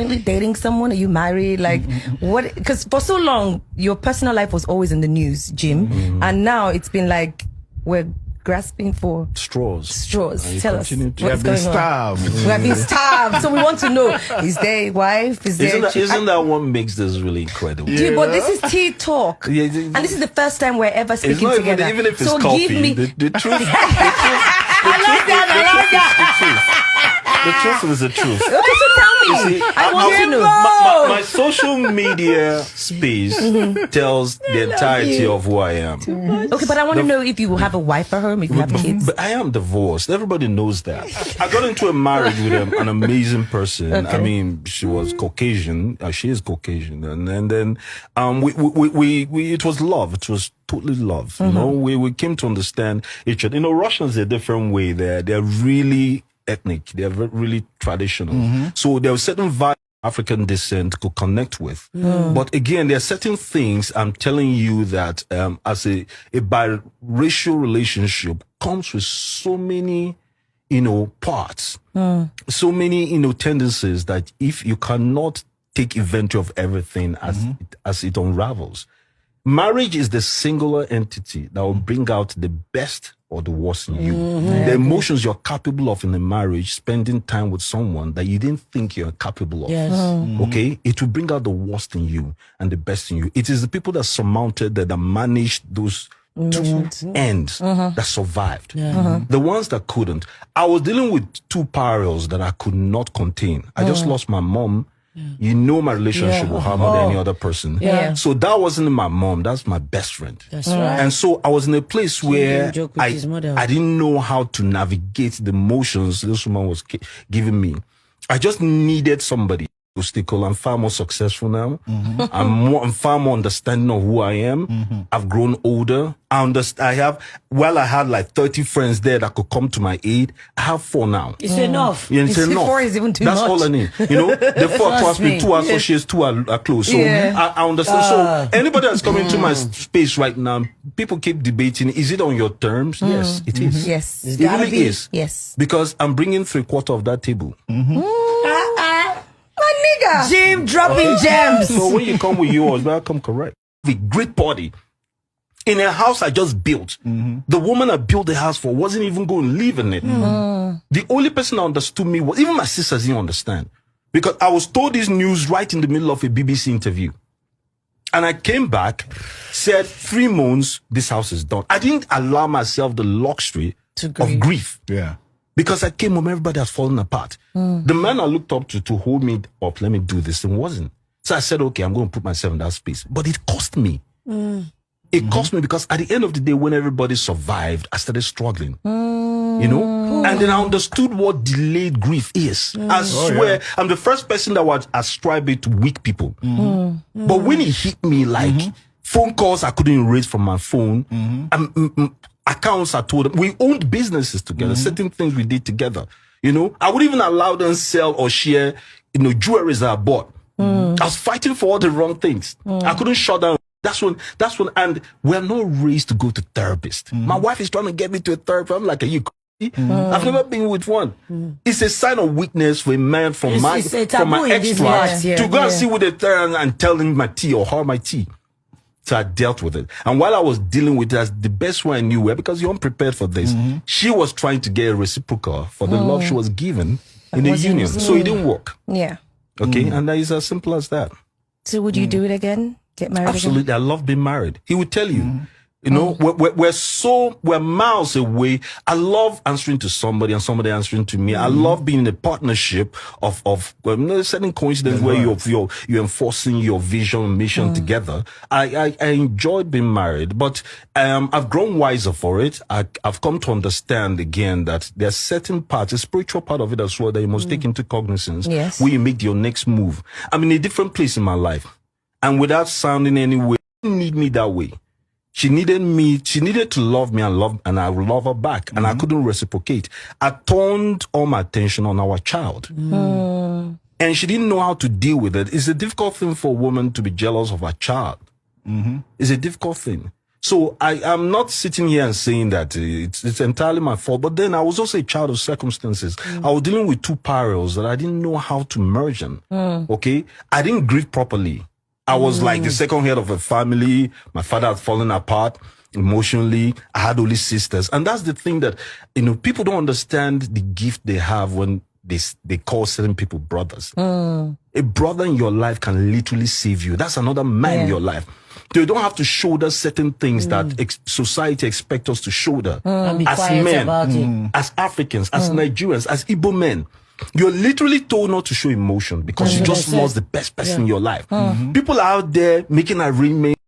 dating someone? Are you married? Like, what? Because for so long, your personal life was always in the news, Jim, and now it's been like we're grasping for straws. Tell us what's going starved. on. We have been starved, so we want to know: is there a wife? Isn't that what makes this really incredible? Dude, but this is tea talk, and this is the first time we're ever speaking together. Even if it's so coffee, give me the truth. The truth is the truth. Okay, so tell me. See, I want to know. My social media space tells the entirety of who I am. Okay, but I want to know if you have a wife at home, if you have kids. But I am divorced. Everybody knows that. I got into a marriage with an amazing person. Okay. I mean, she was Caucasian. She is Caucasian, and then we it was love. It was totally love. You know, we came to understand each other. You know, Russians are a different way. They're really ethnic. They're really traditional. So there was certain values African descent could connect with. But again, there are certain things I'm telling you that as a biracial relationship comes with so many, parts, so many, tendencies that if you cannot take inventory of everything as it unravels, marriage is the singular entity that will bring out the best or the worst in you. The emotions you're capable of in a marriage, spending time with someone that you didn't think you're capable of. Yes. Okay? It will bring out the worst in you and the best in you. It is the people that surmounted that managed those two ends that survived. The ones that couldn't. I was dealing with two perils that I could not contain. I just lost my mom. You know my relationship with her more than any other person. So that wasn't my mom. That's my best friend. That's right. And so I was in a place where I didn't know how to navigate the emotions this woman was giving me. I just needed somebody to stick on. I'm far more successful now. I'm far more understanding of who I am. I've grown older. I had like 30 friends there that could come to my aid. I have 4 now. It's enough. Yeah, it's enough. 4 is even too That's much. all I need. The 4 trust me, 2 associates, 2 are close. So I understand. So anybody that's coming to my space right now, people keep debating, is it on your terms? Yes, it is. Yes. It really is. Yes. Because I'm bringing 3/4 of that table. My nigga. Jim dropping gems. So when you come with yours, better come correct. The great party. In a house I just built. The woman I built the house for wasn't even going to live in it. The only person that understood me was, even my sisters didn't understand. Because I was told this news right in the middle of a BBC interview. And I came back, said 3 months, this house is done. I didn't allow myself the luxury of grief. Yeah. Because I came home, everybody has fallen apart. The man I looked up to hold me up, let me do this, and wasn't. So I said, okay, I'm going to put myself in that space. But it cost me. It cost me because at the end of the day, when everybody survived, I started struggling. And then I understood what delayed grief is. I swear, I'm the first person that would ascribe it to weak people. But when it hit me like phone calls I couldn't erase from my phone, accounts I told them, we owned businesses together, certain things we did together. I wouldn't even allow them sell or share, jewelry that I bought. I was fighting for all the wrong things. I couldn't shut down. That's when, and we're not raised to go to therapists. My wife is trying to get me to a therapist. I'm like, are you crazy? I've never been with one. It's a sign of weakness for a man from my ex-wife to go and sit with a therapist and tell him my tea or her my tea. So I dealt with it. And while I was dealing with it, the best way I knew, because you're unprepared for this, she was trying to get a reciprocal for the love she was given in the union. So it didn't work. Yeah. Okay. And that is as simple as that. So would you do it again? Get married Absolutely. again? I love being married. He would tell you. We're miles away. I love answering to somebody and somebody answering to me. I love being in a partnership of certain coincidence where you're enforcing your vision and mission together. I enjoyed being married, but I've grown wiser for it. I've come to understand again that there's certain parts, a spiritual part of it as well, that you must take into cognizance when you make your next move. I'm in a different place in my life, and without sounding any way, she didn't need me that way. She needed me. She needed to love me and I would love her back. And I couldn't reciprocate. I turned all my attention on our child. And she didn't know how to deal with it. It's a difficult thing for a woman to be jealous of her child. It's a difficult thing. So I am not sitting here and saying that it's entirely my fault. But then I was also a child of circumstances. I was dealing with two parallels that I didn't know how to merge them. Okay. I didn't grieve properly. I was like the second head of a family. My father had fallen apart emotionally. I had only sisters. And that's the thing that, people don't understand the gift they have when they call certain people brothers. A brother in your life can literally save you. That's another man in your life. You don't have to shoulder certain things that society expects us to shoulder. As men, as Africans, as Nigerians, as Igbo men. You're literally told not to show emotion because you just lost the best person in your life. People are out there making arrangements.